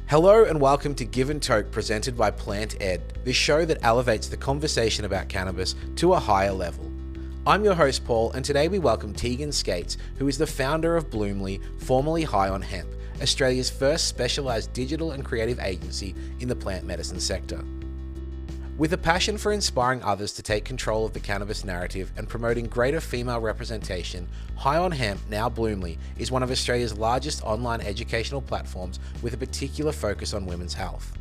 Hello and welcome to Give and Toke, presented by Plant Ed, the show that elevates the conversation about cannabis to a higher level. I'm your host Paul, and today we welcome Tegan Scates, who is the founder of Bloomly, formerly High on Hemp, Australia's first specialised digital and creative agency in the plant medicine sector. With a passion for inspiring others to take control of the cannabis narrative and promoting greater female representation, High on Hemp, now Bloomly, is one of Australia's largest online educational platforms with a particular focus on women's health.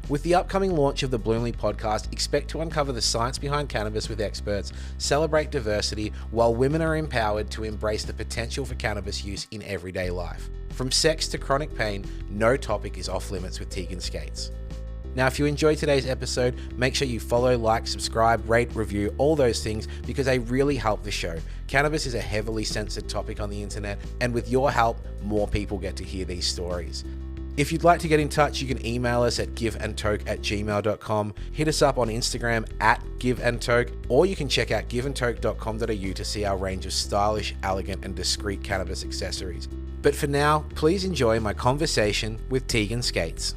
With the upcoming launch of the Bloomly podcast, expect to uncover the science behind cannabis with experts, celebrate diversity, while women are empowered to embrace the potential for cannabis use in everyday life. From sex to chronic pain, no topic is off limits with Tegan Scates. Now, if you enjoyed today's episode, make sure you follow, like, subscribe, rate, review, all those things, because they really help the show. Cannabis is a heavily censored topic on the internet, and with your help, more people get to hear these stories. If you'd like to get in touch, you can email us at giveandtoke@gmail.com, hit us up on Instagram at giveandtoke, or you can check out giveandtoke.com.au to see our range of stylish, elegant, and discreet cannabis accessories. But for now, please enjoy my conversation with Tegan Scates.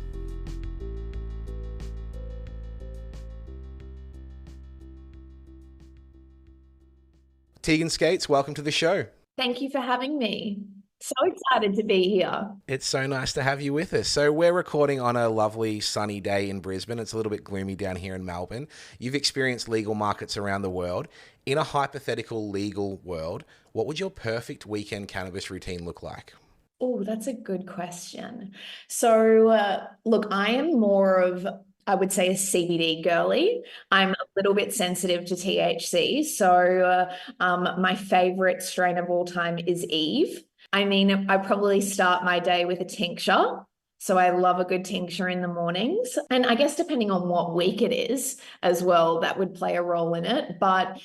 Tegan Scates, welcome to the show. Thank you for having me. So excited to be here. It's so nice to have you with us. So we're recording on a lovely sunny day in Brisbane. It's a little bit gloomy down here in Melbourne. You've experienced legal markets around the world. In a hypothetical legal world, what would your perfect weekend cannabis routine look like? Oh, that's a good question. So, look, I am more of, I would say, a CBD girly. I'm a little bit sensitive to THC. So my favorite strain of all time is Eve. I mean, I probably start my day with a tincture. So I love a good tincture in the mornings. And I guess depending on what week it is as well, that would play a role in it. But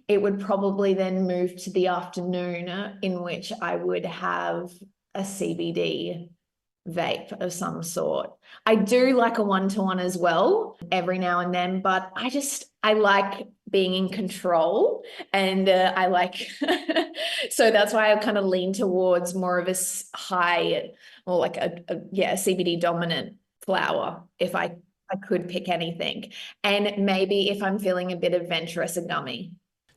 it would probably then move to the afternoon, in which I would have a CBD vape of some sort. I do like a one-to-one as well every now and then, but I like being in control, and I like so that's why I kind of lean towards more of a high, or like a CBD dominant flower if I could pick anything. And maybe if I'm feeling a bit adventurous, a gummy.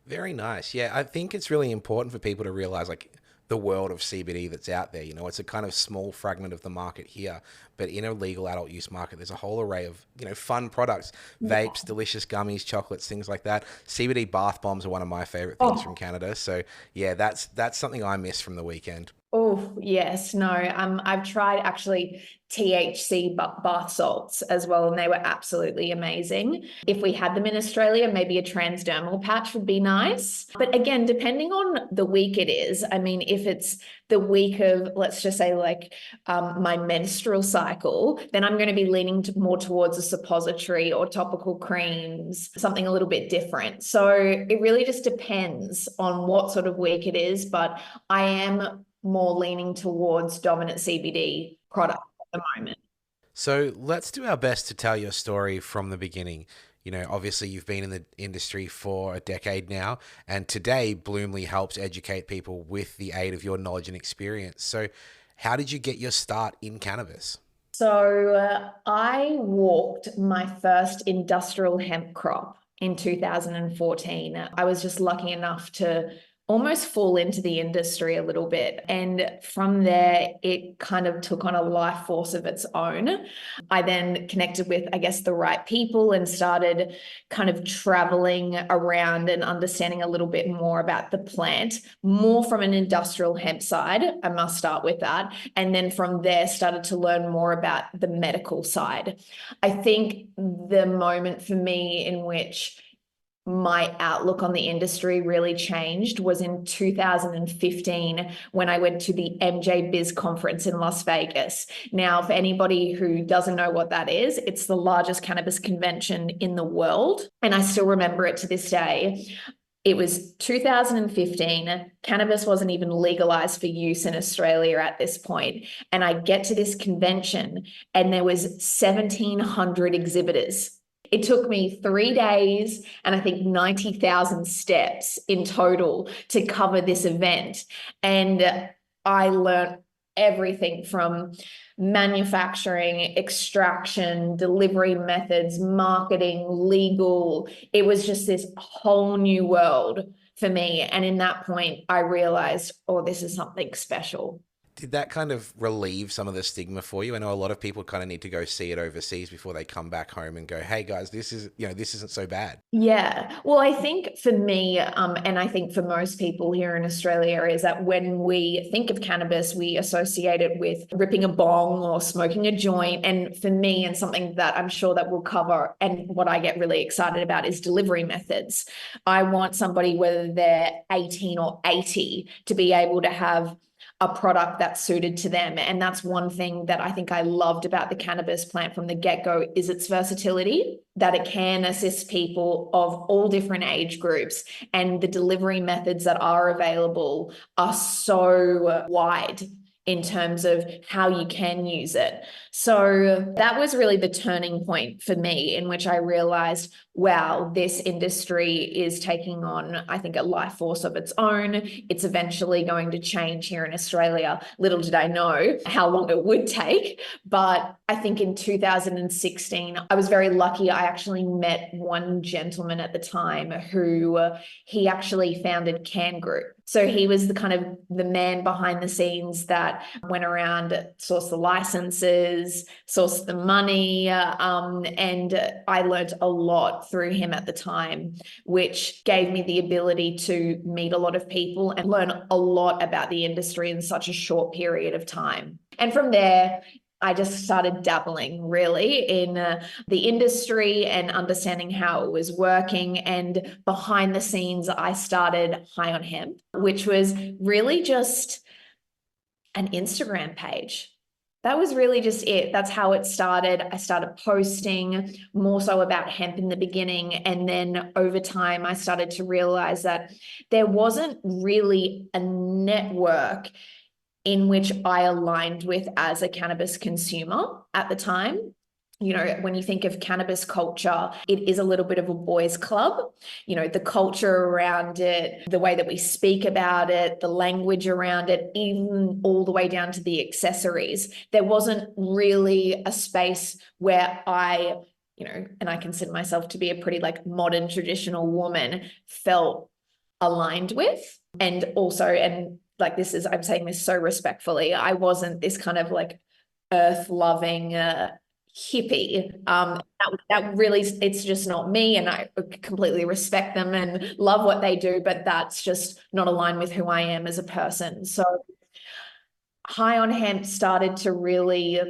Very nice. Yeah, I think it's really important for people to realize, like, the world of CBD that's out there. You know, it's a kind of small fragment of the market here, but in a legal adult use market, there's a whole array of, fun products, vapes, delicious gummies, chocolates, things like that. CBD bath bombs are one of my favorite things from Canada. So yeah, that's something I miss from the weekend. Oh, yes. No, I've tried actually THC bath salts as well, and they were absolutely amazing. If we had them in Australia, maybe a transdermal patch would be nice. But again, depending on the week it is, I mean, if it's the week of, let's just say, like my menstrual cycle, then I'm going to be leaning more towards a suppository or topical creams, something a little bit different. So it really just depends on what sort of week it is, but I am more leaning towards dominant CBD product at the moment. So let's do our best to tell your story from the beginning. Obviously you've been in the industry for a decade now, and today Bloomly helps educate people with the aid of your knowledge and experience. So how did you get your start in cannabis? So I walked my first industrial hemp crop in 2014. I was just lucky enough to almost fall into the industry a little bit. And from there, it kind of took on a life force of its own. I then connected with, I guess, the right people and started kind of traveling around and understanding a little bit more about the plant, more from an industrial hemp side. I must start with that. And then from there, started to learn more about the medical side. I think the moment for me in which my outlook on the industry really changed was in 2015 when I went to the MJ Biz conference in Las Vegas. Now, for anybody who doesn't know what that is, it's the largest cannabis convention in the world. And I still remember it to this day. It was 2015. Cannabis wasn't even legalized for use in Australia at this point. And I get to this convention and there was 1,700 exhibitors. It took me 3 days and I think 90,000 steps in total to cover this event. And I learned everything from manufacturing, extraction, delivery methods, marketing, legal. It was just this whole new world for me. And in that point, I realized, oh, this is something special. Did that kind of relieve some of the stigma for you? I know a lot of people kind of need to go see it overseas before they come back home and go, hey guys, this is, this isn't so bad. Yeah. Well, I think for me, and I think for most people here in Australia, is that when we think of cannabis, we associate it with ripping a bong or smoking a joint. And for me, and something that I'm sure that we'll cover, and what I get really excited about is delivery methods. I want somebody, whether they're 18 or 80, to be able to have a product that's suited to them. And that's one thing that I think I loved about the cannabis plant from the get-go, is its versatility, that it can assist people of all different age groups. And the delivery methods that are available are so wide in terms of how you can use it. So that was really the turning point for me, in which I realized, wow, this industry is taking on, I think, a life force of its own. It's eventually going to change here in Australia. Little did I know how long it would take. But I think in 2016, I was very lucky. I actually met one gentleman at the time who he actually founded Can Group. So he was the kind of the man behind the scenes that went around, sourced the licenses, sourced the money. And I learned a lot through him at the time, which gave me the ability to meet a lot of people and learn a lot about the industry in such a short period of time. And from there, I just started dabbling really in the industry and understanding how it was working. And behind the scenes, I started High on Hemp, which was really just an Instagram page. That was really just it. That's how it started. I started posting more so about hemp in the beginning. And then over time, I started to realize that there wasn't really a network in which I aligned with as a cannabis consumer at the time. You know, when you think of cannabis culture, it is a little bit of a boys' club. You know, the culture around it, the way that we speak about it, the language around it, even all the way down to the accessories. There wasn't really a space where I, and I consider myself to be a pretty like modern traditional woman, felt aligned with. And also, and like this is, I'm saying this so respectfully, I wasn't this kind of like earth-loving hippie. That really, it's just not me, and I completely respect them and love what they do, but that's just not aligned with who I am as a person. So High on Hemp started to really,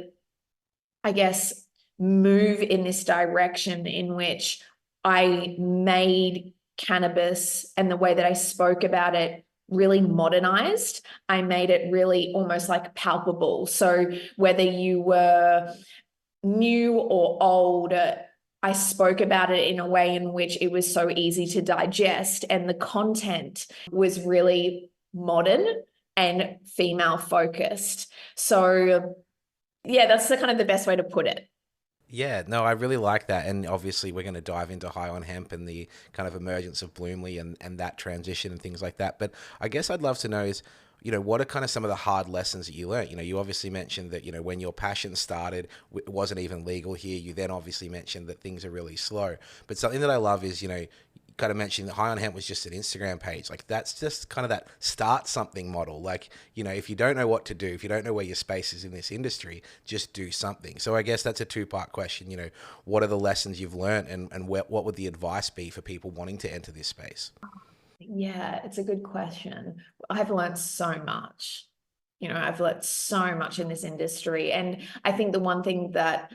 I guess, move in this direction in which I made cannabis and the way that I spoke about it really modernized. I made it really almost like palpable. So whether you were new or old, I spoke about it in a way in which it was so easy to digest, and the content was really modern and female focused. So yeah, that's the kind of the best way to put it. Yeah, no, I really like that. And obviously we're going to dive into High on Hemp and the kind of emergence of Bloomley and that transition and things like that. But I guess I'd love to know is, what are kind of some of the hard lessons that you learned? You obviously mentioned that, when your passion started, it wasn't even legal here. You then obviously mentioned that things are really slow. But something that I love is, kind of mentioned that High on Hemp was just an Instagram page. Like that's just kind of that start something model. Like, if you don't know what to do, if you don't know where your space is in this industry, just do something. So I guess that's a two-part question. What are the lessons you've learned, and what would the advice be for people wanting to enter this space? Yeah, it's a good question. I've learned so much. I've learned so much in this industry. And I think the one thing that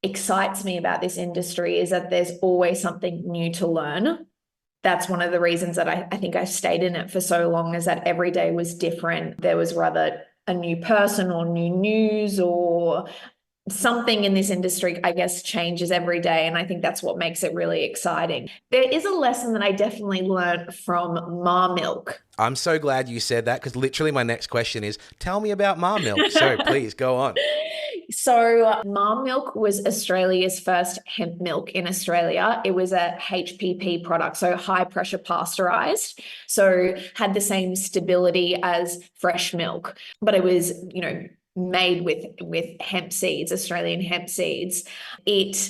excites me about this industry is that there's always something new to learn. That's one of the reasons that I think I stayed in it for so long, is that every day was different. There was rather a new person or new news or something in this industry, I guess, changes every day. And I think that's what makes it really exciting. There is a lesson that I definitely learned from Ma Milk. I'm so glad you said that, because literally my next question is, tell me about Ma Milk. So please go on. So Mum Milk was Australia's first hemp milk in Australia. It was a HPP product, so high pressure pasteurized. So had the same stability as fresh milk, but it was, made with hemp seeds, Australian hemp seeds. It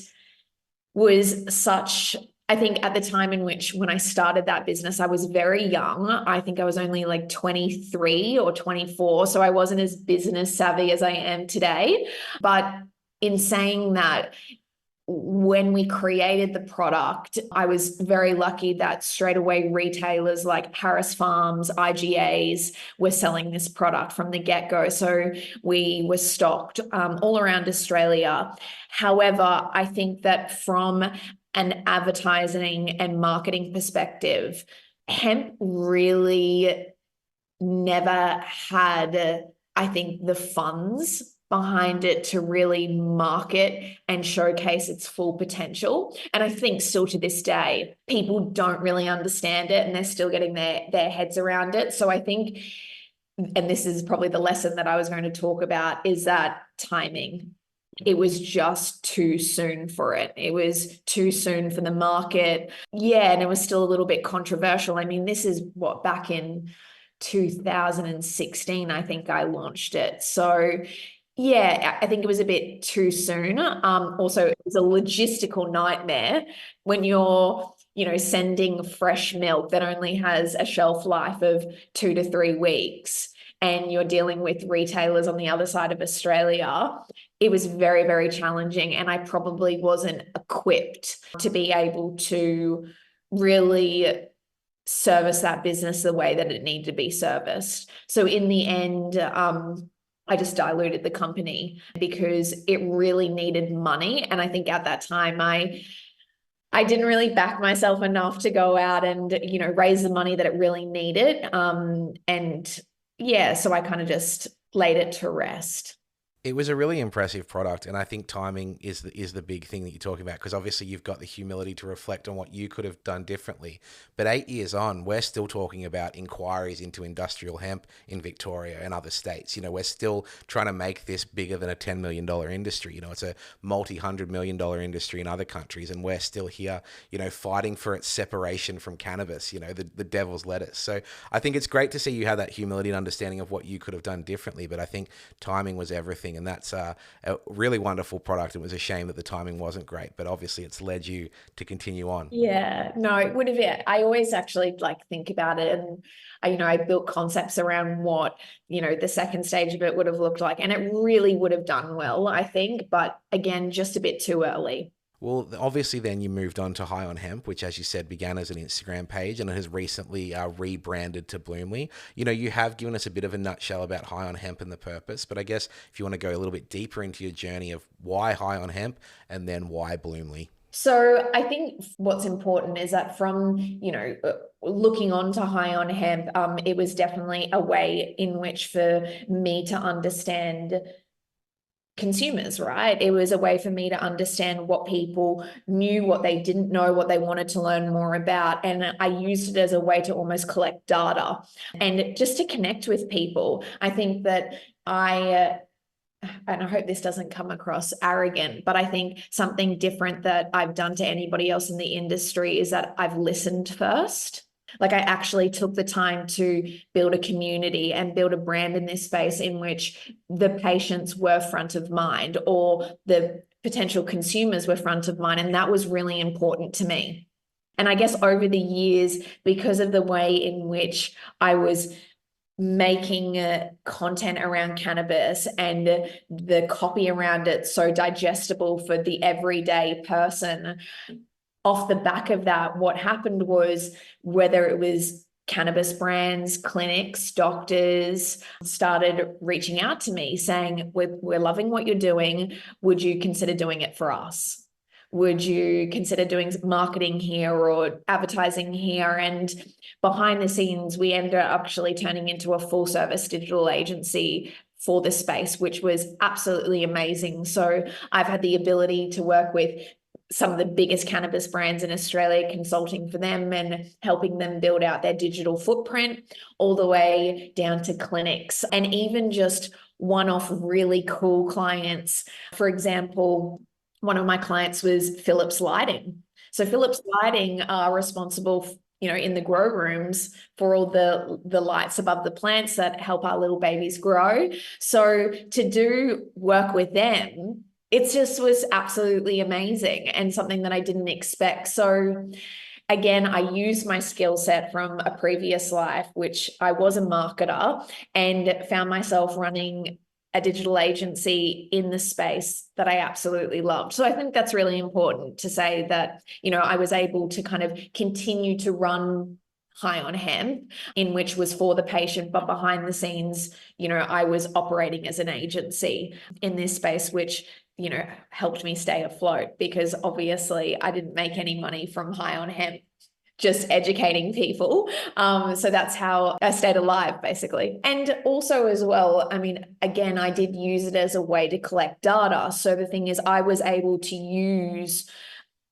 was such, I think at the time in which when I started that business, I was very young. I think I was only like 23 or 24. So I wasn't as business savvy as I am today. But in saying that, when we created the product, I was very lucky that straight away retailers like Harris Farms, IGAs were selling this product from the get-go. So we were stocked all around Australia. However, I think that from an advertising and marketing perspective, hemp really never had, I think, the funds behind it to really market and showcase its full potential. And I think still to this day, people don't really understand it and they're still getting their heads around it. So I think, and this is probably the lesson that I was going to talk about, is that timing. It was just too soon for it. It was too soon for the market. Yeah, and it was still a little bit controversial. I mean, this is what, back in 2016, I think I launched it. So yeah, I think it was a bit too soon. Also, it was a logistical nightmare when you're, sending fresh milk that only has a shelf life of 2 to 3 weeks, and you're dealing with retailers on the other side of Australia. It was very, very challenging, and I probably wasn't equipped to be able to really service that business the way that it needed to be serviced. So in the end, I just diluted the company because it really needed money. And I think at that time, I didn't really back myself enough to go out and, raise the money that it really needed. And yeah, so I kind of just laid it to rest. It was a really impressive product, and I think timing is the big thing that you're talking about, because obviously you've got the humility to reflect on what you could have done differently. But 8 years on, we're still talking about inquiries into industrial hemp in Victoria and other states. We're still trying to make this bigger than a $10 million industry. It's a multi-$100 million industry in other countries, and we're still here, fighting for its separation from cannabis, the devil's lettuce. So I think it's great to see you have that humility and understanding of what you could have done differently, but I think timing was everything. And that's a really wonderful product. It was a shame that the timing wasn't great, but obviously it's led you to continue on. Yeah, no, it would have. I always actually think about it, and I built concepts around what the second stage of it would have looked like, and it really would have done well, I think. But again, just a bit too early. Well, obviously then you moved on to High on Hemp, which, as you said, began as an Instagram page and it has recently rebranded to Bloomly. You have given us a bit of a nutshell about High on Hemp and the purpose, but I guess if you want to go a little bit deeper into your journey of why High on Hemp and then why Bloomly. So I think what's important is that from, looking on to High on Hemp, it was definitely a way in which for me to understand consumers, right? It was a way for me to understand what people knew, what they didn't know, what they wanted to learn more about. And I used it as a way to almost collect data and just to connect with people. I think that and I hope this doesn't come across arrogant, but I think something different that I've done to anybody else in the industry is that I've listened first. I actually took the time to build a community and build a brand in this space in which the patients were front of mind or the potential consumers were front of mind. And that was really important to me. And I guess over the years, because of the way in which I was making content around cannabis and the copy around it so digestible for the everyday person, off the back of that, what happened was, whether it was cannabis brands, clinics, doctors, started reaching out to me saying, we're loving what you're doing. Would you consider doing it for us? Would you consider doing marketing here or advertising here? And behind the scenes, we ended up actually turning into a full service digital agency for the space, which was absolutely amazing. So I've had the ability to work with some of the biggest cannabis brands in Australia, consulting for them and helping them build out their digital footprint, all the way down to clinics, and even just one-off really cool clients. For example, one of my clients was Philips Lighting. So Philips Lighting are responsible, in the grow rooms for all the lights above the plants that help our little babies grow. So to do work with them, it just was absolutely amazing and something that I didn't expect. So again, I used my skill set from a previous life, which I was a marketer, and found myself running a digital agency in the space that I absolutely loved. So I think that's really important to say that, I was able to kind of continue to run High on Hemp, in which was for the patient, but behind the scenes, I was operating as an agency in this space, which helped me stay afloat, because obviously I didn't make any money from High on Hemp, just educating people. So that's how I stayed alive, basically. And also as well, again, I did use it as a way to collect data. So the thing is, I was able to use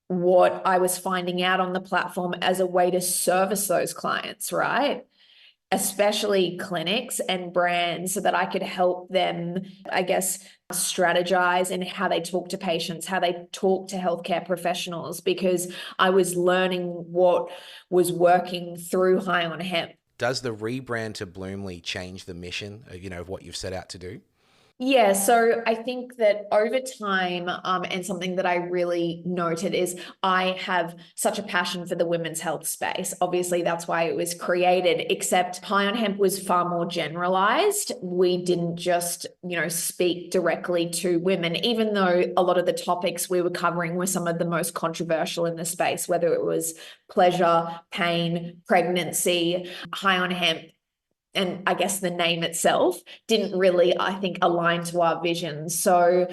what I was finding out on the platform as a way to service those clients, right? Especially clinics and brands, so that I could help them, I guess, strategize in how they talk to patients, how they talk to healthcare professionals, because I was learning what was working through High on Hemp. Does the rebrand to Bloomly change the mission, of what you've set out to do? Yeah, so I think that over time, and something that I really noted is I have such a passion for the women's health space. Obviously, that's why it was created, except High on Hemp was far more generalized. We didn't just, speak directly to women, even though a lot of the topics we were covering were some of the most controversial in the space, whether it was pleasure, pain, pregnancy. High on Hemp, and I guess the name itself, didn't really, I think, align to our vision. So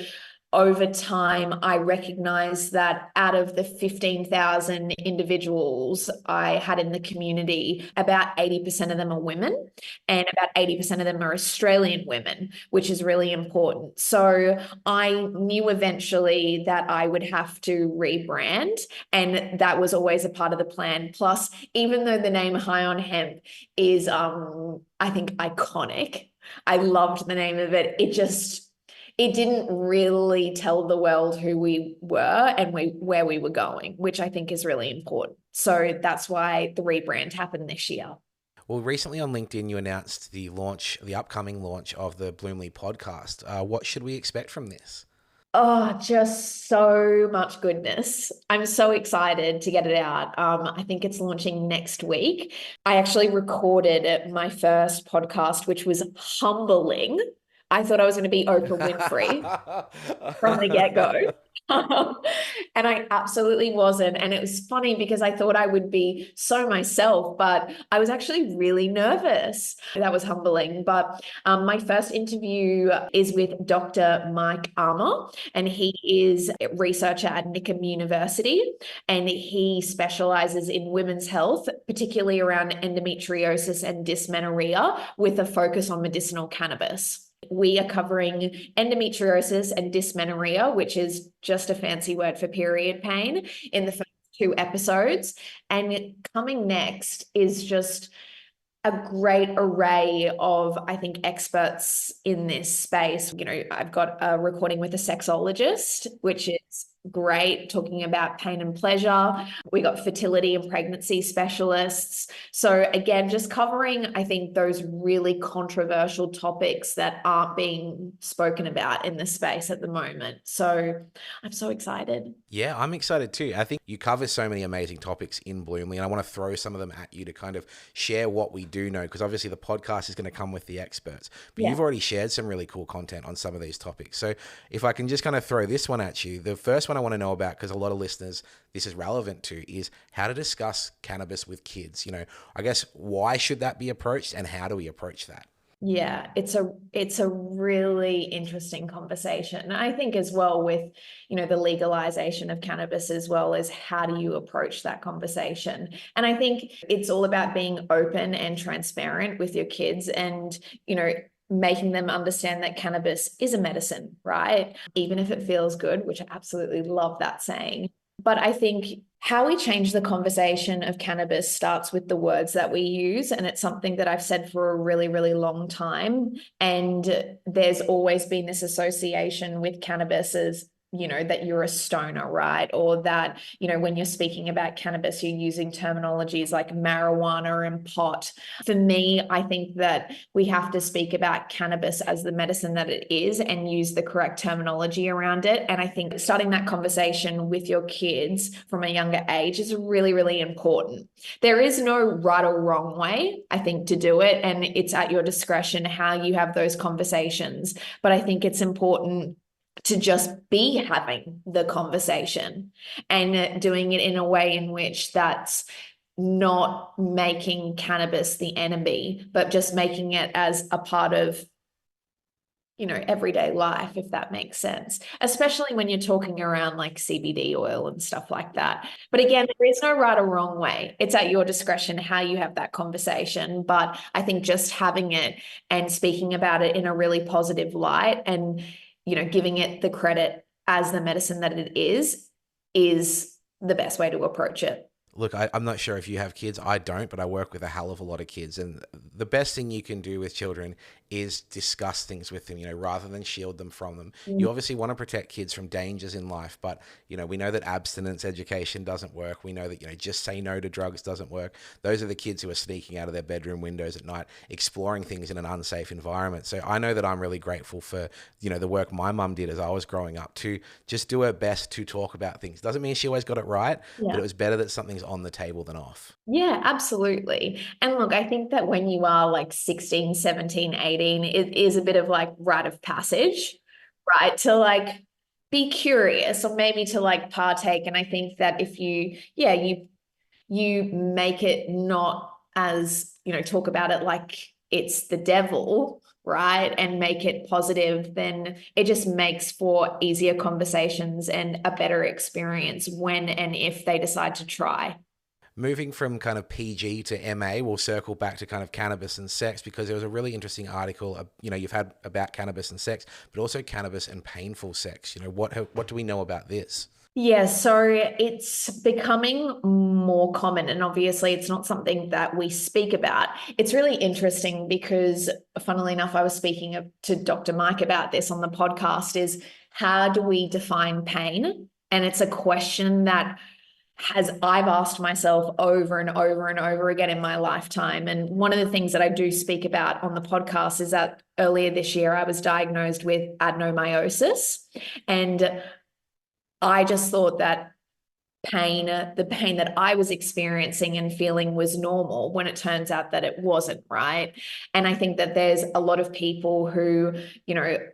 over time, I recognized that out of the 15,000 individuals I had in the community, about 80% of them are women, and about 80% of them are Australian women, which is really important. So I knew eventually that I would have to rebrand, and that was always a part of the plan. Plus, even though the name High on Hemp is, I think, iconic, I loved the name of it. It didn't really tell the world who we were and where we were going, which I think is really important. So that's why the rebrand happened this year. Well, recently on LinkedIn, you announced the upcoming launch of the Bloomly podcast. What should we expect from this? Oh, just so much goodness. I'm so excited to get it out. I think it's launching next week. I actually recorded my first podcast, which was humbling. I thought I was going to be Oprah Winfrey from the get-go. And I absolutely wasn't. And it was funny because I thought I would be so myself, but I was actually really nervous. That was humbling. But my first interview is with Dr. Mike Armour, and he is a researcher at Nickham University, and he specializes in women's health, particularly around endometriosis and dysmenorrhea, with a focus on medicinal cannabis. We are covering endometriosis and dysmenorrhea, which is just a fancy word for period pain, in the first 2 episodes. And coming next is just a great array of, I think, experts in this space. I've got a recording with a sexologist, which is great, talking about pain and pleasure. We got fertility and pregnancy specialists. So again, just covering, I think, those really controversial topics that aren't being spoken about in the space at the moment. So I'm so excited. Yeah, I'm excited too. I think you cover so many amazing topics in Bloomly, and I want to throw some of them at you to kind of share what we do know, because obviously the podcast is going to come with the experts, but You've already shared some really cool content on some of these topics. So if I can just kind of throw this one at you, the first one I want to know about, because a lot of listeners this is relevant to, is how to discuss cannabis with kids. I guess, why should that be approached, and how do we approach that? Yeah, it's a really interesting conversation. And I think as well with, the legalization of cannabis, as well as how do you approach that conversation. And I think it's all about being open and transparent with your kids, and, making them understand that cannabis is a medicine, right? Even if it feels good, which I absolutely love that saying. But I think How we change the conversation of cannabis starts with the words that we use. And it's something that I've said for a really, really long time. And there's always been this association with cannabis as, that you're a stoner, right? Or that, when you're speaking about cannabis, you're using terminologies like marijuana and pot. For me, I think that we have to speak about cannabis as the medicine that it is and use the correct terminology around it. And I think starting that conversation with your kids from a younger age is really, really important. There is no right or wrong way, I think, to do it. And it's at your discretion how you have those conversations. But I think it's important to just be having the conversation and doing it in a way in which that's not making cannabis the enemy, but just making it as a part of everyday life, if that makes sense, especially when you're talking around like CBD oil and stuff like that. But again, there is no right or wrong way. It's at your discretion how you have that conversation. But I think just having it and speaking about it in a really positive light and, giving it the credit as the medicine that it is the best way to approach it. Look, I'm not sure if you have kids. I don't, but I work with a hell of a lot of kids. And the best thing you can do with children is discuss things with them, rather than shield them from them. You obviously want to protect kids from dangers in life, but, we know that abstinence education doesn't work. We know that, just say no to drugs doesn't work. Those are the kids who are sneaking out of their bedroom windows at night, exploring things in an unsafe environment. So I know that I'm really grateful for, the work my mum did as I was growing up to just do her best to talk about things. Doesn't mean she always got it right, but it was better that something's on the table than off. Yeah, absolutely. And look, I think that when you are like 16, 17, 18, it is a bit of like rite of passage, right? To like be curious or maybe to like partake. And I think that if you make it not as, talk about it like it's the devil, right? And make it positive, then it just makes for easier conversations and a better experience when and if they decide to try. Moving from kind of PG to MA, we'll circle back to kind of cannabis and sex, because there was a really interesting article, you've had about cannabis and sex, but also cannabis and painful sex. What do we know about this? Yeah, so it's becoming more common, and obviously it's not something that we speak about. It's really interesting because, funnily enough, I was speaking to Dr. Mike about this on the podcast, is how do we define pain? And it's a question that I've asked myself over and over and over again in my lifetime. And one of the things that I do speak about on the podcast is that earlier this year, I was diagnosed with adenomyosis. And I just thought that the pain that I was experiencing and feeling was normal, when it turns out that it wasn't, right? And I think that there's a lot of people who,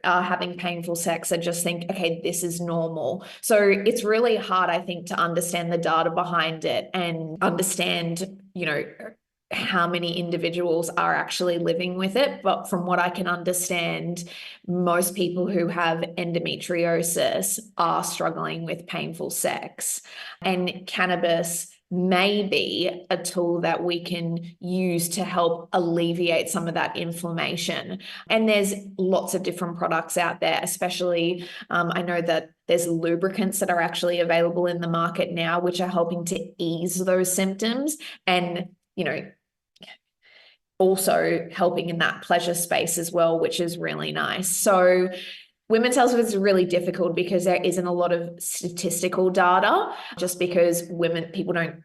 are having painful sex and just think, okay, this is normal. So it's really hard, I think, to understand the data behind it and understand, how many individuals are actually living with it. But from what I can understand, most people who have endometriosis are struggling with painful sex. And cannabis may be a tool that we can use to help alleviate some of that inflammation. And there's lots of different products out there, especially I know that there's lubricants that are actually available in the market now, which are helping to ease those symptoms and, also helping in that pleasure space as well, which is really nice. So women's health is really difficult because there isn't a lot of statistical data, just because people don't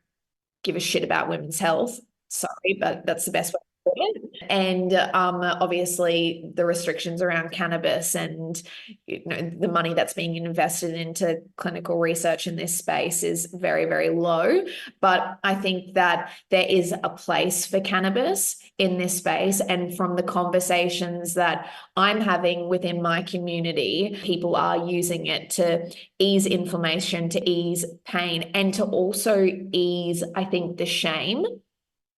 give a shit about women's health. Sorry, but that's the best way to put it. And obviously the restrictions around cannabis and the money that's being invested into clinical research in this space is very, very low. But I think that there is a place for cannabis in this space. And from the conversations that I'm having within my community, people are using it to ease inflammation, to ease pain, and to also ease, I think, the shame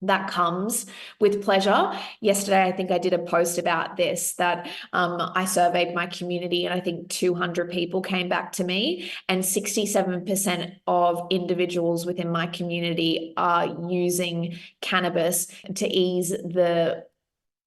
that comes with pleasure. Yesterday, I think I did a post about this, that I surveyed my community and I think 200 people came back to me, and 67% of individuals within my community are using cannabis to ease the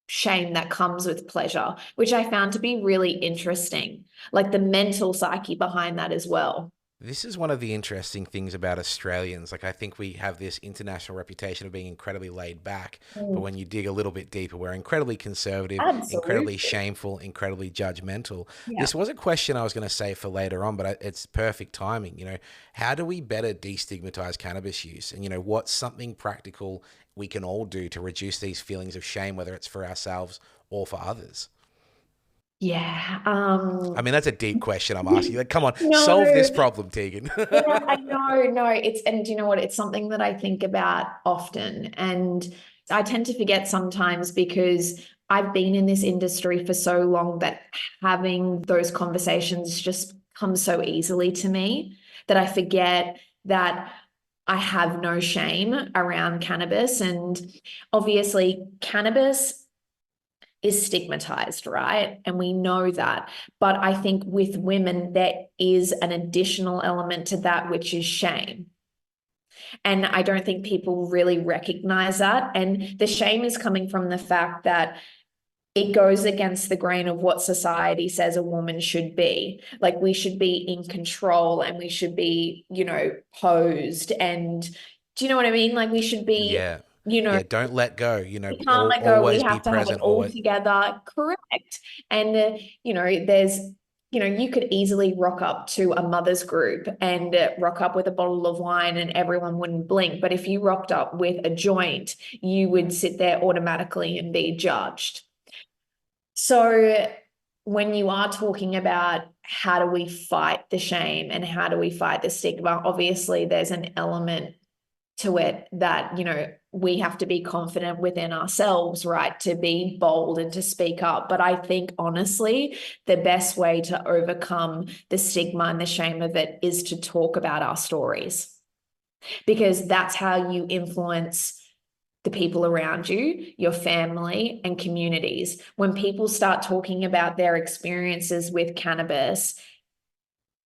shame that comes with pleasure, which I found to be really interesting, like the mental psyche behind that as well. This is one of the interesting things about Australians. Like, I think we have this international reputation of being incredibly laid back, but Mm, when you dig a little bit deeper, we're incredibly conservative, incredibly absolutely. shameful, incredibly judgmental. Yeah. This was a question I was going to say for later on, but it's perfect timing. How do we better destigmatize cannabis use? And, what's something practical we can all do to reduce these feelings of shame, whether it's for ourselves or for others? Yeah. I mean, that's a deep question I'm asking. Like, come on, solve this No. problem, Tegan. Yeah, I know, no, and do you know what? It's something that I think about often. And I tend to forget sometimes because I've been in this industry for so long that having those conversations just come so easily to me that I forget that I have no shame around cannabis. And obviously, cannabis is stigmatized, right? And we know that. But I think with women, there is an additional element to that, which is shame. And I don't think people really recognize that. And the shame is coming from the fact that it goes against the grain of what society says a woman should be. Like we should be in control and we should be, posed. And do you know what I mean? Like we should be, Yeah. you know, Yeah, don't let go. we can't let go. We Always be have to have it present. all Always. together. Correct. And, there's, you could easily rock up to a mother's group and rock up with a bottle of wine and everyone wouldn't blink. But if you rocked up with a joint, you would sit there automatically and be judged. So when you are talking about how do we fight the shame and how do we fight the stigma, obviously there's an element to it that, we have to be confident within ourselves, right? To be bold and to speak up. But I think honestly, the best way to overcome the stigma and the shame of it is to talk about our stories because that's how you influence the people around you, your family, and communities. When people start talking about their experiences with cannabis,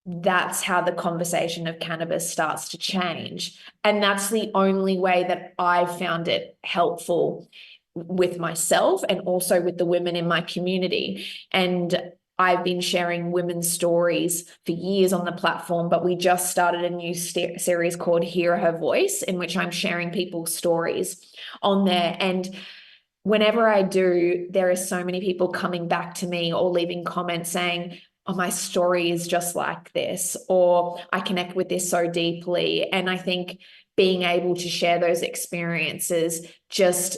that's how the conversation of cannabis starts to change. And that's the only way that I've found it helpful with myself and also with the women in my community. And I've been sharing women's stories for years on the platform, but we just started a new series called Hear Her Voice, in which I'm sharing people's stories on there. And whenever I do, there are so many people coming back to me or leaving comments saying, oh, my story is just like this, or I connect with this so deeply. And I think being able to share those experiences just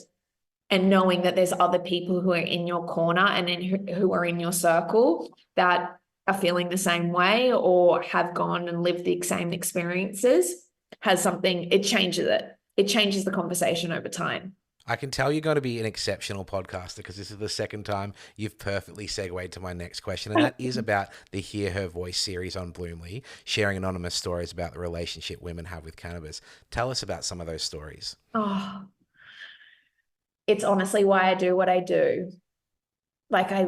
and knowing that there's other people who are in your corner and who are in your circle that are feeling the same way or have gone and lived the same experiences it changes it. It changes the conversation over time. I can tell you're going to be an exceptional podcaster because this is the second time you've perfectly segued to my next question. And that is about the Hear Her Voice series on Bloomly, sharing anonymous stories about the relationship women have with cannabis. Tell us about some of those stories. Oh, it's honestly why I do what I do. Like I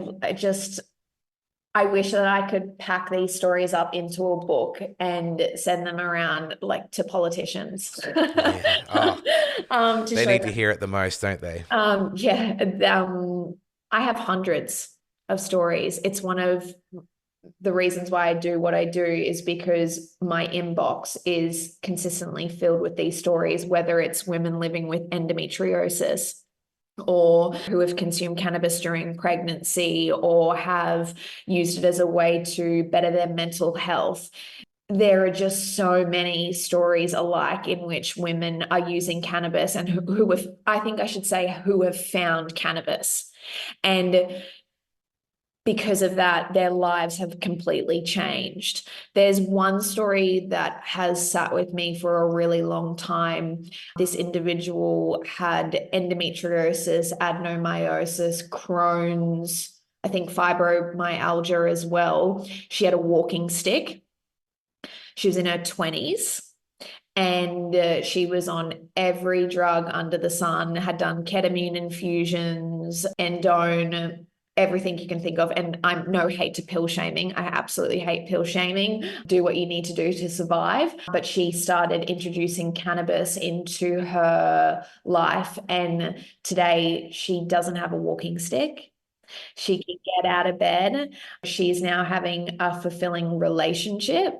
wish that I could pack these stories up into a book and send them around like to politicians. Yeah. Oh, To they show need to them. hear it the most, don't they? Yeah, I have hundreds of stories. It's one of the reasons why I do what I do is because my inbox is consistently filled with these stories, whether it's women living with endometriosis or who have consumed cannabis during pregnancy or have used it as a way to better their mental health. There are just so many stories alike in which women are using cannabis and who have, I think I should say, who have found cannabis. And because of that, their lives have completely changed. There's one story that has sat with me for a really long time. This individual had endometriosis, adenomyosis, Crohn's, I think fibromyalgia as well. She had a walking stick. She was in her 20s and she was on every drug under the sun, had done ketamine infusions, endone, everything you can think of. And I'm no hate to pill shaming. I absolutely hate pill shaming. Do what you need to do to survive. But she started introducing cannabis into her life. And today she doesn't have a walking stick. She can get out of bed. She's now having a fulfilling relationship.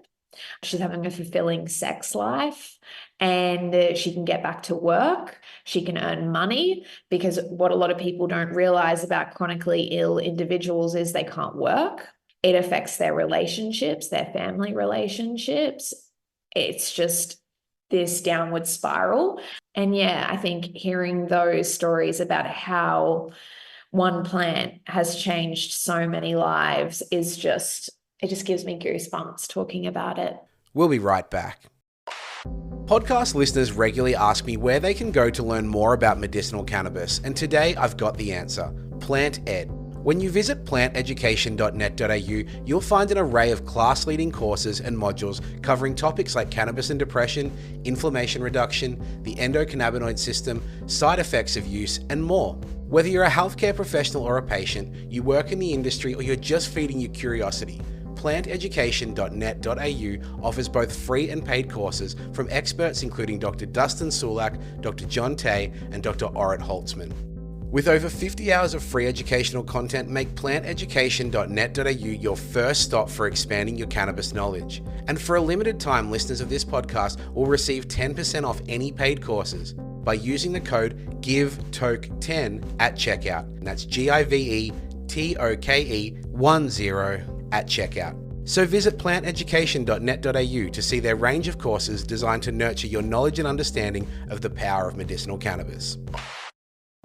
She's having a fulfilling sex life, and she can get back to work. She can earn money, because what a lot of people don't realize about chronically ill individuals is they can't work. It affects their relationships, their family relationships. It's just this downward spiral. And yeah, I think hearing those stories about how one plant has changed so many lives is just, it just gives me goosebumps talking about it. We'll be right back. Podcast listeners regularly ask me where they can go to learn more about medicinal cannabis, and today I've got the answer: Plant Ed. When you visit planteducation.net.au, you'll find an array of class-leading courses and modules covering topics like cannabis and depression, inflammation reduction, the endocannabinoid system, side effects of use, and more. Whether you're a healthcare professional or a patient, you work in the industry, or you're just feeding your curiosity, planteducation.net.au offers both free and paid courses from experts including Dr. Dustin Sulak, Dr. John Tay, and Dr. Orit Holtzman. With over 50 hours of free educational content, make planteducation.net.au your first stop for expanding your cannabis knowledge. And for a limited time, listeners of this podcast will receive 10% off any paid courses by using the code GIVETOKE10 at checkout. And that's GIVETOKE10 at checkout. So visit planteducation.net.au to see their range of courses designed to nurture your knowledge and understanding of the power of medicinal cannabis.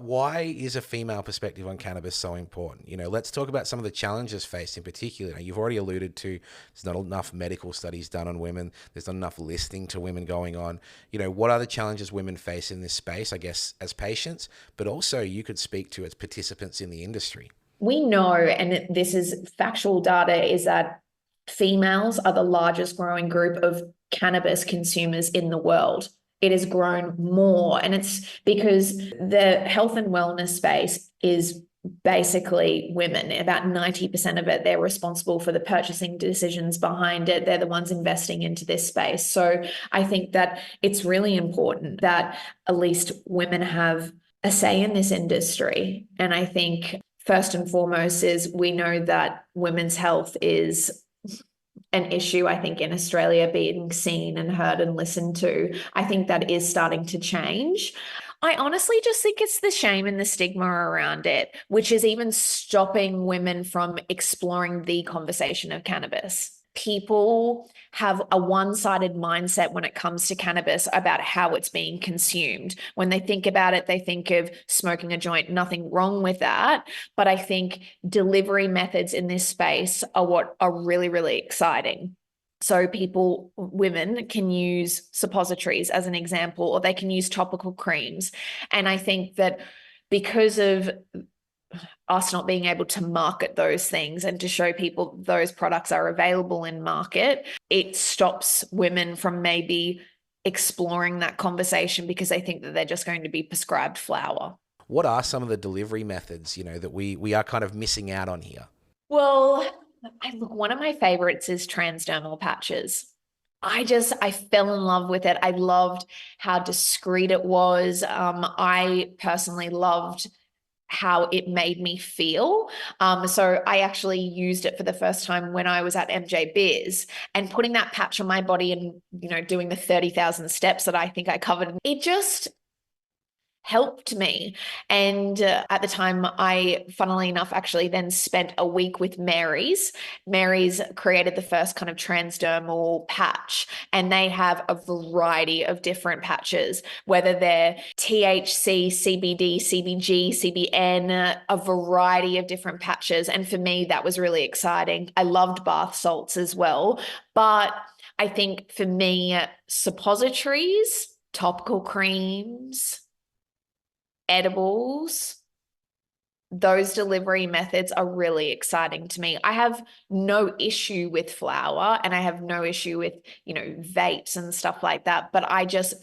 Why is a female perspective on cannabis so important? Let's talk about some of the challenges faced in particular. You've already alluded to there's not enough medical studies done on women. There's not enough listening to women going on. What are the challenges women face in this space, I guess, as patients, but also you could speak to as participants in the industry? We know, and this is factual data, is that females are the largest growing group of cannabis consumers in the world. It has grown more, and it's because the health and wellness space is basically women. About 90% of it, they're responsible for the purchasing decisions behind it. They're the ones investing into this space. So I think that it's really important that at least women have a say in this industry. And I think first and foremost is we know that women's health is an issue, I think, in Australia, being seen and heard and listened to. I think that is starting to change. I honestly just think it's the shame and the stigma around it, which is even stopping women from exploring the conversation of cannabis. People have a one-sided mindset when it comes to cannabis about how it's being consumed. When they think about it, they think of smoking a joint. Nothing wrong with that. But I think delivery methods in this space are what are really, really exciting. So women can use suppositories as an example, or they can use topical creams. And I think that because of us not being able to market those things and to show people those products are available in market, it stops women from maybe exploring that conversation because they think that they're just going to be prescribed flower. What are some of the delivery methods, that we are kind of missing out on here? Well, look, one of my favorites is transdermal patches. I fell in love with it. I loved how discreet it was. I personally loved how it made me feel. So I actually used it for the first time when I was at MJ Biz, and putting that patch on my body and, doing the 30,000 steps that I think I covered, it just helped me. And at the time, I, funnily enough, actually then spent a week with Mary's. Mary's created the first kind of transdermal patch, and they have a variety of different patches, whether they're THC, CBD, CBG, CBN, a variety of different patches. And for me, that was really exciting. I loved bath salts as well. But I think for me, suppositories, topical creams, edibles, those delivery methods are really exciting to me. I have no issue with flower, and I have no issue with, vapes and stuff like that. But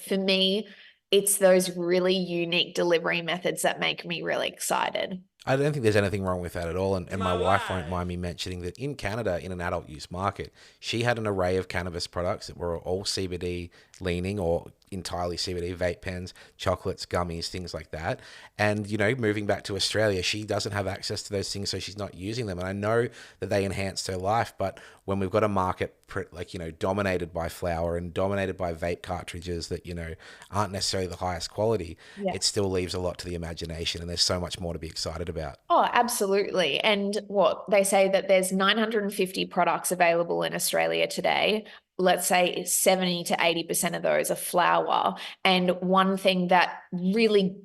for me, it's those really unique delivery methods that make me really excited. I don't think there's anything wrong with that at all. And my wife won't mind me mentioning that in Canada, in an adult use market, she had an array of cannabis products that were all CBD leaning or entirely CBD, vape pens, chocolates, gummies, things like that. And, you know, moving back to Australia, she doesn't have access to those things, so she's not using them. And I know that they enhanced her life, but when we've got a market like, you know, dominated by flower and dominated by vape cartridges that, you know, aren't necessarily the highest quality, it still leaves a lot to the imagination, and there's so much more to be excited about. Oh, absolutely. And what they say that there's 950 products available in Australia today. Let's say 70 to 80% of those are flower. And one thing that really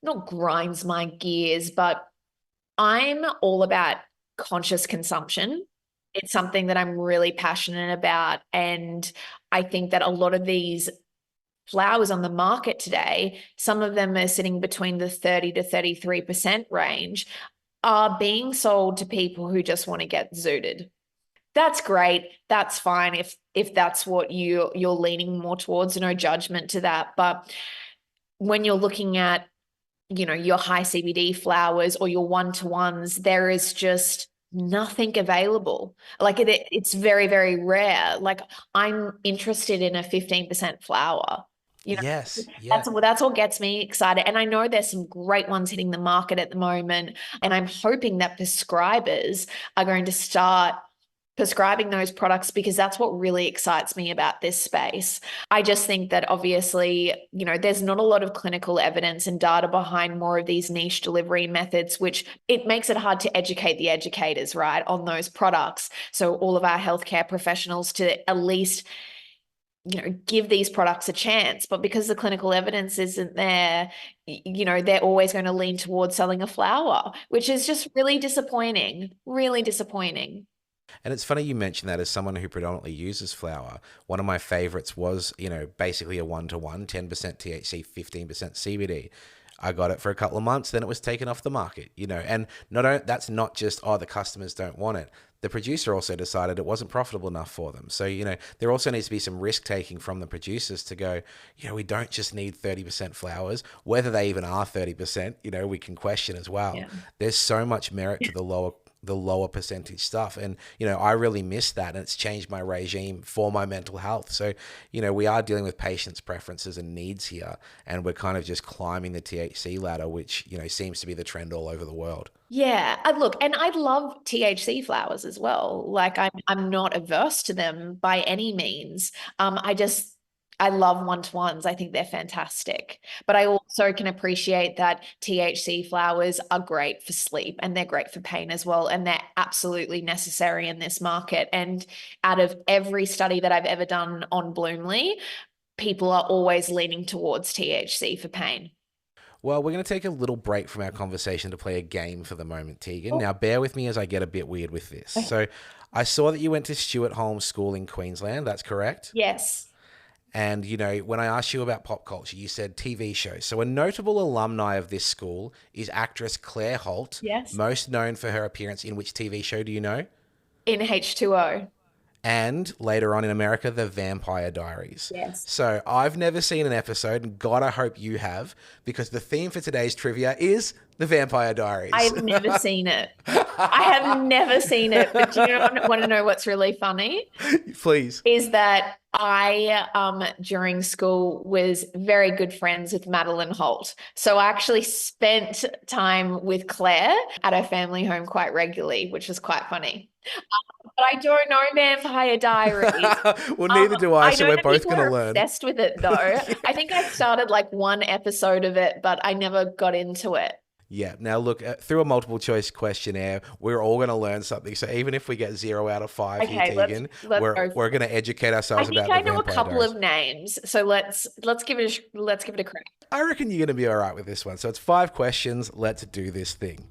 not grinds my gears, but I'm all about conscious consumption. It's something that I'm really passionate about. And I think that a lot of these flowers on the market today, some of them are sitting between the 30 to 33% range, are being sold to people who just want to get zooted. That's great. That's fine if that's what you're leaning more towards. No judgment to that. But when you're looking at, you know, your high CBD flowers or your one-to-ones, there is just nothing available. Like it's very, very rare. Like I'm interested in a 15% flower. You know, Yes. Yeah. that's what gets me excited. And I know there's some great ones hitting the market at the moment. And I'm hoping that prescribers are going to start prescribing those products, because that's what really excites me about this space. I just think that obviously, you know, there's not a lot of clinical evidence and data behind more of these niche delivery methods, which it makes it hard to educate the educators, right, on those products. So all of our healthcare professionals to at least, you know, give these products a chance. But because the clinical evidence isn't there, you know, they're always going to lean towards selling a flower, which is just really disappointing, really disappointing. And it's funny you mentioned that. As someone who predominantly uses flower, one of my favorites was, you know, basically a 1-to-1, 10% THC, 15% CBD. I got it for a couple of months, then it was taken off the market, you know, and that's not just, oh, the customers don't want it. The producer also decided it wasn't profitable enough for them. So, you know, there also needs to be some risk taking from the producers to go, you know, we don't just need 30% flowers, whether they even are 30%, you know, we can question as well. Yeah. There's so much merit to the lower percentage stuff. And, you know, I really miss that, and it's changed my regime for my mental health. So, you know, we are dealing with patients' preferences and needs here, and we're kind of just climbing the THC ladder, which, you know, seems to be the trend all over the world. Yeah, look, and I love THC flowers as well. Like I'm not averse to them by any means. I love one-to-ones. I think they're fantastic. But I also can appreciate that THC flowers are great for sleep, and they're great for pain as well. And they're absolutely necessary in this market. And out of every study that I've ever done on Bloomley, people are always leaning towards THC for pain. Well, we're going to take a little break from our conversation to play a game for the moment, Tegan. Now, bear with me as I get a bit weird with this. So I saw that you went to Stuart Holmes School in Queensland. That's correct? Yes. And, you know, when I asked you about pop culture, you said TV shows. So a notable alumni of this school is actress Claire Holt. Yes. Most known for her appearance in which TV show, do you know? In H2O. And later on in America, The Vampire Diaries. Yes. So I've never seen an episode, and God, I hope you have, because the theme for today's trivia is The Vampire Diaries. I've never seen it. I have never seen it. But do you want to know what's really funny? Please. Is that I, during school, was very good friends with Madeline Holt. So I actually spent time with Claire at her family home quite regularly, which was quite funny. But I don't know Vampire Diaries. Well, neither do I, so we're both going to learn. I'm obsessed with it, though. Yeah. I think I started like one episode of it, but I never got into it. Yeah. Now, look, through a multiple choice questionnaire, we're all going to learn something. So even if we get 0 out of 5 here, Tegan, we're going to educate ourselves about the Vampire Diaries. I know a couple of names, so let's give it a crack. I reckon you're going to be all right with this one. So it's 5 questions. Let's do this thing.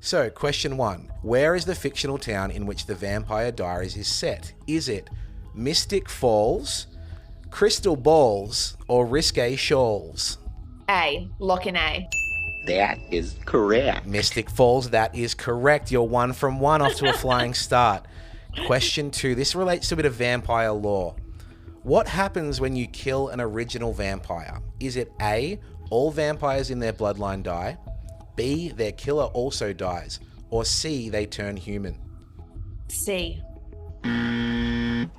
So, question 1. Where is the fictional town in which The Vampire Diaries is set? Is it Mystic Falls, Crystal Balls, or Risque Shoals? A. Lock in A. That is correct. Mystic Falls, that is correct. You're 1 from 1, off to a flying start. Question 2. This relates to a bit of vampire lore. What happens when you kill an original vampire? Is it A, all vampires in their bloodline die? B, their killer also dies, or C, they turn human? C.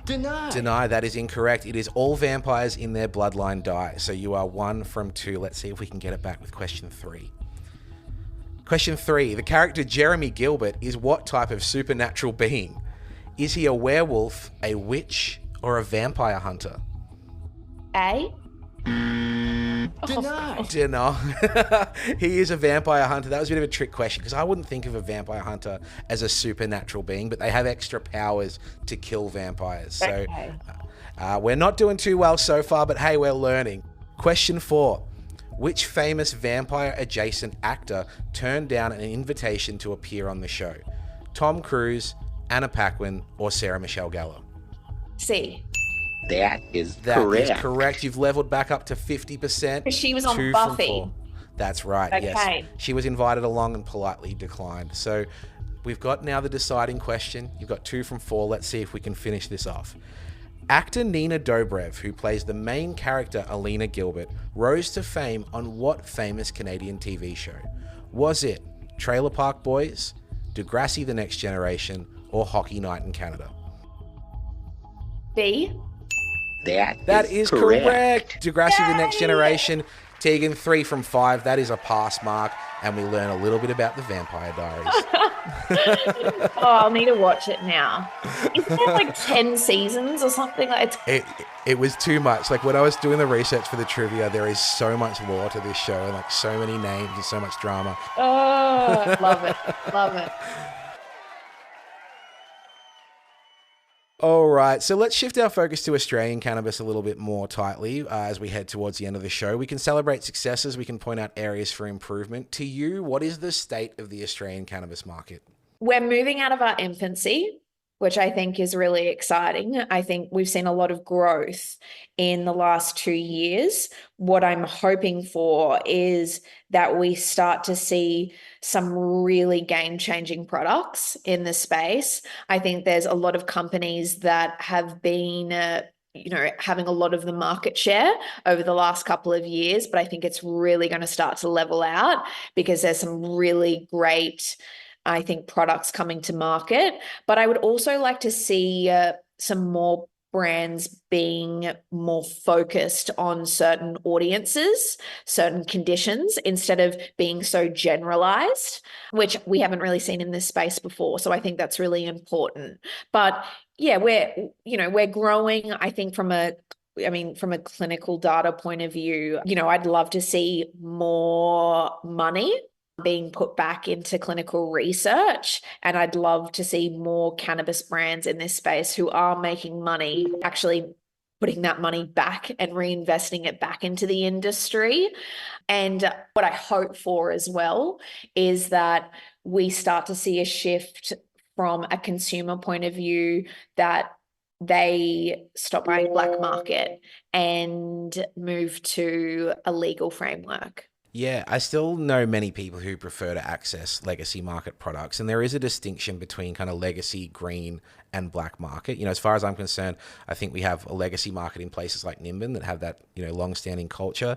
Deny, that is incorrect. It is all vampires in their bloodline die. So you are 1 from 2. Let's see if we can get it back with question 3. Question 3. The character Jeremy Gilbert is what type of supernatural being? Is he a werewolf, a witch, or a vampire hunter? A. Deny. He is a vampire hunter. That was a bit of a trick question because I wouldn't think of a vampire hunter as a supernatural being, but they have extra powers to kill vampires. So we're not doing too well so far, but hey, we're learning. Question 4. Which famous vampire-adjacent actor turned down an invitation to appear on the show? Tom Cruise, Anna Paquin, or Sarah Michelle Gellar? C. That is That correct. is correct. You've leveled back up to 50%. She was on 2 from Buffy. 4. That's right, Okay. yes. She was invited along and politely declined. So we've got now the deciding question. You've got 2 from 4. Let's see if we can finish this off. Actor Nina Dobrev, who plays the main character Alina Gilbert, rose to fame on what famous Canadian TV show? Was it Trailer Park Boys, Degrassi The Next Generation, or Hockey Night in Canada? B. That is correct. Degrassi The Next Generation. Tegan, 3 from 5. That is a pass mark. And we learn a little bit about the Vampire Diaries. Oh, I'll need to watch it now. Isn't there like 10 seasons or something? It was too much. Like when I was doing the research for the trivia, there is so much lore to this show and like so many names and so much drama. Oh, love it. Love it. All right, so let's shift our focus to Australian cannabis a little bit more tightly as we head towards the end of the show. We can celebrate successes, we can point out areas for improvement. To you, what is the state of the Australian cannabis market? We're moving out of our infancy, which I think is really exciting. I think we've seen a lot of growth in the last 2 years. What I'm hoping for is that we start to see some really game-changing products in the space. I think there's a lot of companies that have been having a lot of the market share over the last couple of years, but I think it's really going to start to level out because there's some really great, I think, products coming to market. But I would also like to see some more brands being more focused on certain audiences, certain conditions, instead of being so generalized, which we haven't really seen in this space before. So I think that's really important. But yeah, we're growing, I think, from a clinical data point of view. I'd love to see more money being put back into clinical research, and I'd love to see more cannabis brands in this space who are making money actually putting that money back and reinvesting it back into the industry. And what I hope for as well is that we start to see a shift from a consumer point of view, that they stop buying black market and move to a legal framework. Yeah, I still know many people who prefer to access legacy market products, and there is a distinction between kind of legacy, green, and black market. As far as I'm concerned, I think we have a legacy market in places like Nimbin that have that, long-standing culture.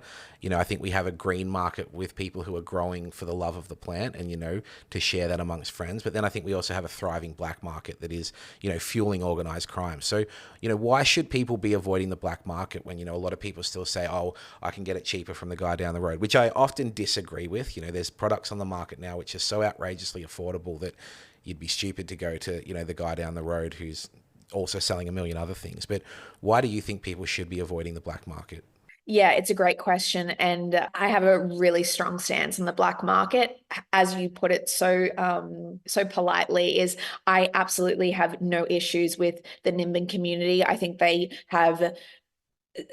I think we have a green market with people who are growing for the love of the plant and, to share that amongst friends. But then I think we also have a thriving black market that is, fueling organized crime. So, why should people be avoiding the black market when, a lot of people still say, oh, I can get it cheaper from the guy down the road, which I often disagree with. There's products on the market now which are so outrageously affordable that you'd be stupid to go to, the guy down the road who's also selling a million other things. But why do you think people should be avoiding the black market? Yeah, it's a great question. And I have a really strong stance on the black market. As you put it so politely, is I absolutely have no issues with the Nimbin community. I think they have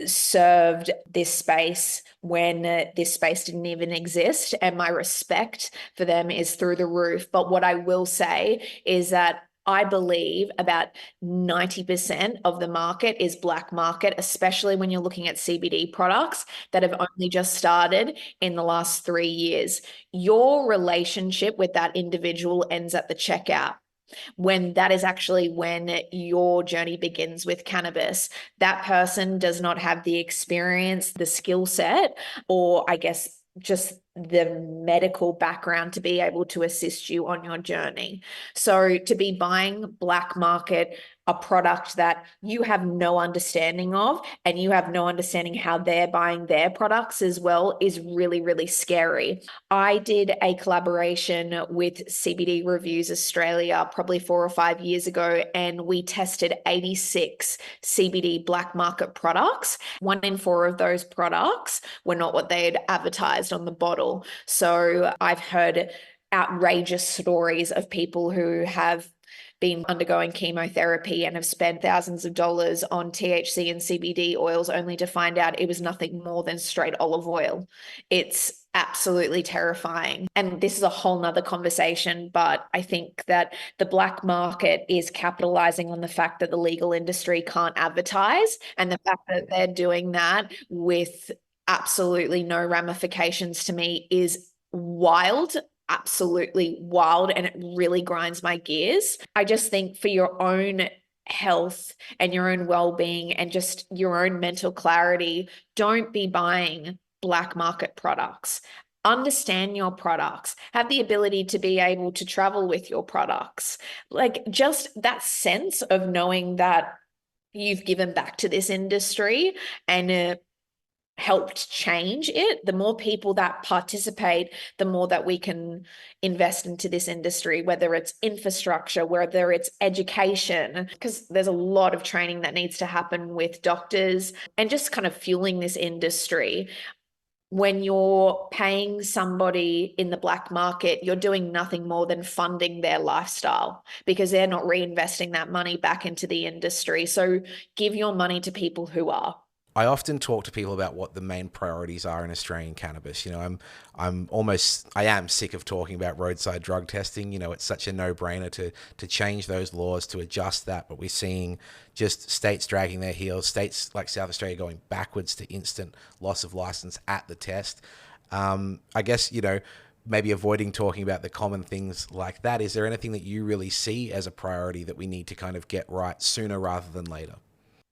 served this space when this space didn't even exist, and my respect for them is through the roof. But what I will say is that I believe about 90% of the market is black market, especially when you're looking at CBD products that have only just started in the last 3 years. Your relationship with that individual ends at the checkout, when that is actually when your journey begins with cannabis. That person does not have the experience, the skill set, or I guess just the medical background to be able to assist you on your journey. So to be buying black market, a product that you have no understanding of, and you have no understanding how they're buying their products as well, is really, really scary. I did a collaboration with CBD Reviews Australia probably 4 or 5 years ago, and we tested 86 CBD black market products. 1 in 4 of those products were not what they had advertised on the bottle. So I've heard outrageous stories of people who have been undergoing chemotherapy and have spent thousands of dollars on THC and CBD oils only to find out it was nothing more than straight olive oil. It's absolutely terrifying. And this is a whole nother conversation, but I think that the black market is capitalizing on the fact that the legal industry can't advertise, and the fact that they're doing that with absolutely no ramifications to me is wild. Absolutely wild, and it really grinds my gears. I just think for your own health and your own well-being and just your own mental clarity, don't be buying black market products. Understand your products, have the ability to be able to travel with your products. Like, just that sense of knowing that you've given back to this industry and helped change it. The more people that participate, the more that we can invest into this industry, whether it's infrastructure, whether it's education, because there's a lot of training that needs to happen with doctors, and just kind of fueling this industry. When you're paying somebody in the black market, you're doing nothing more than funding their lifestyle, because they're not reinvesting that money back into the industry. So give your money to people who are. I often talk to people about what the main priorities are in Australian cannabis. You know, I am sick of talking about roadside drug testing. You know, it's such a no-brainer to change those laws, to adjust that, but we're seeing just states dragging their heels, states like South Australia going backwards to instant loss of license at the test. I guess, you know, maybe avoiding talking about the common things like that. Is there anything that you really see as a priority that we need to kind of get right sooner rather than later?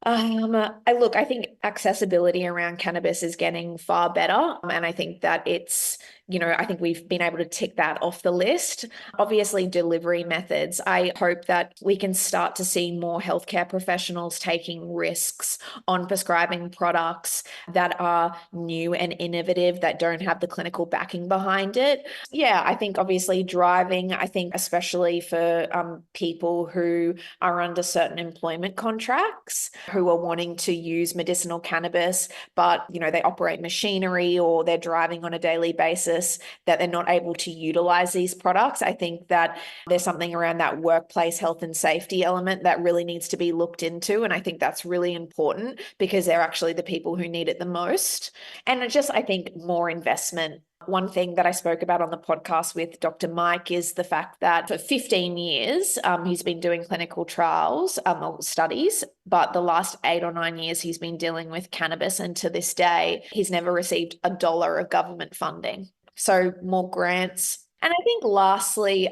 I think accessibility around cannabis is getting far better. And I think that it's, I think we've been able to tick that off the list. Obviously, delivery methods. I hope that we can start to see more healthcare professionals taking risks on prescribing products that are new and innovative, that don't have the clinical backing behind it. Yeah, I think obviously driving, I think especially for people who are under certain employment contracts, who are wanting to use medicinal cannabis, but, they operate machinery or they're driving on a daily basis, that they're not able to utilize these products. I think that there's something around that workplace health and safety element that really needs to be looked into. And I think that's really important, because they're actually the people who need it the most. And I think more investment. One thing that I spoke about on the podcast with Dr. Mike is the fact that for 15 years, he's been doing clinical trials, or studies, but the last 8 or 9 years he's been dealing with cannabis. And to this day, he's never received $1 of government funding. So more grants. And I think lastly,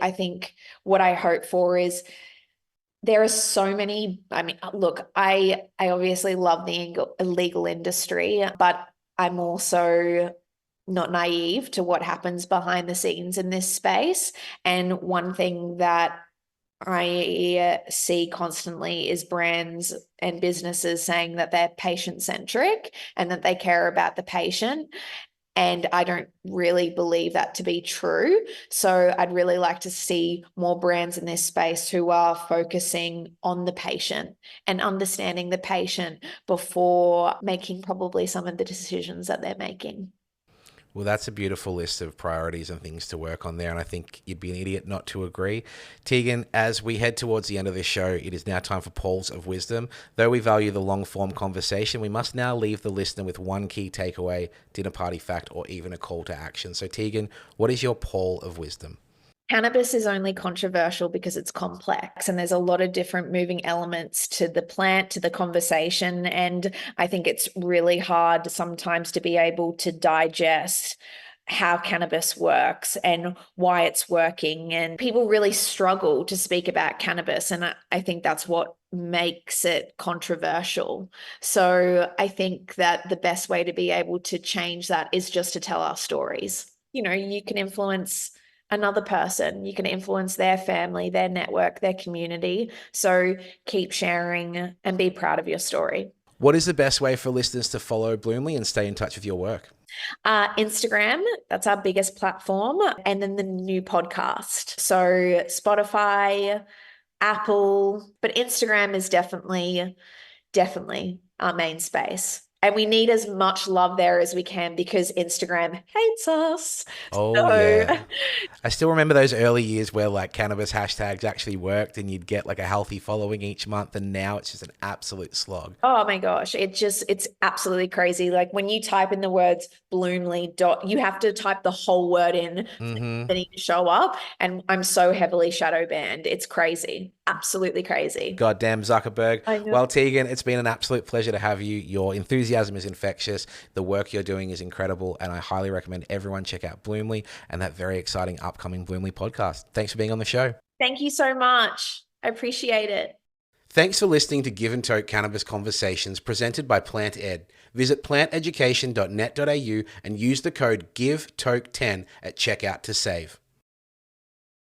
what I hope for is there are so many, look, I obviously love the illegal industry, but I'm also not naive to what happens behind the scenes in this space. And one thing that I see constantly is brands and businesses saying that they're patient-centric and that they care about the patient. And I don't really believe that to be true. So I'd really like to see more brands in this space who are focusing on the patient and understanding the patient before making probably some of the decisions that they're making. Well, that's a beautiful list of priorities and things to work on there, and I think you'd be an idiot not to agree. Tegan, as we head towards the end of this show, it is now time for Pauls of Wisdom. Though we value the long-form conversation, we must now leave the listener with one key takeaway, dinner party fact, or even a call to action. So, Tegan, what is your Paul of Wisdom? Cannabis is only controversial because it's complex, and there's a lot of different moving elements to the plant, to the conversation. And I think it's really hard sometimes to be able to digest how cannabis works and why it's working. And people really struggle to speak about cannabis. And I think that's what makes it controversial. So I think that the best way to be able to change that is just to tell our stories. you can influence another person, you can influence their family, their network, their community. So keep sharing and be proud of your story. What is the best way for listeners to follow Bloomly and stay in touch with your work? Instagram, that's our biggest platform. And then the new podcast. So Spotify, Apple, but Instagram is definitely our main space. And we need as much love there as we can because Instagram hates us. Oh, yeah. I still remember those early years where like cannabis hashtags actually worked and you'd get like a healthy following each month. And now it's just an absolute slog. Oh my gosh. It's absolutely crazy. Like when you type in the words Bloomly you have to type the whole word in for it to show up. And I'm so heavily shadow banned. It's crazy. Absolutely crazy. Goddamn Zuckerberg. Well, Tegan, it's been an absolute pleasure to have you. Your enthusiasm is infectious. The work you're doing is incredible. And I highly recommend everyone check out Bloomly and that very exciting upcoming Bloomly podcast. Thanks for being on the show. Thank you so much. I appreciate it. Thanks for listening to Give and Toke Cannabis Conversations presented by Plant Ed. Visit planteducation.net.au and use the code GIVETOKE10 at checkout to save.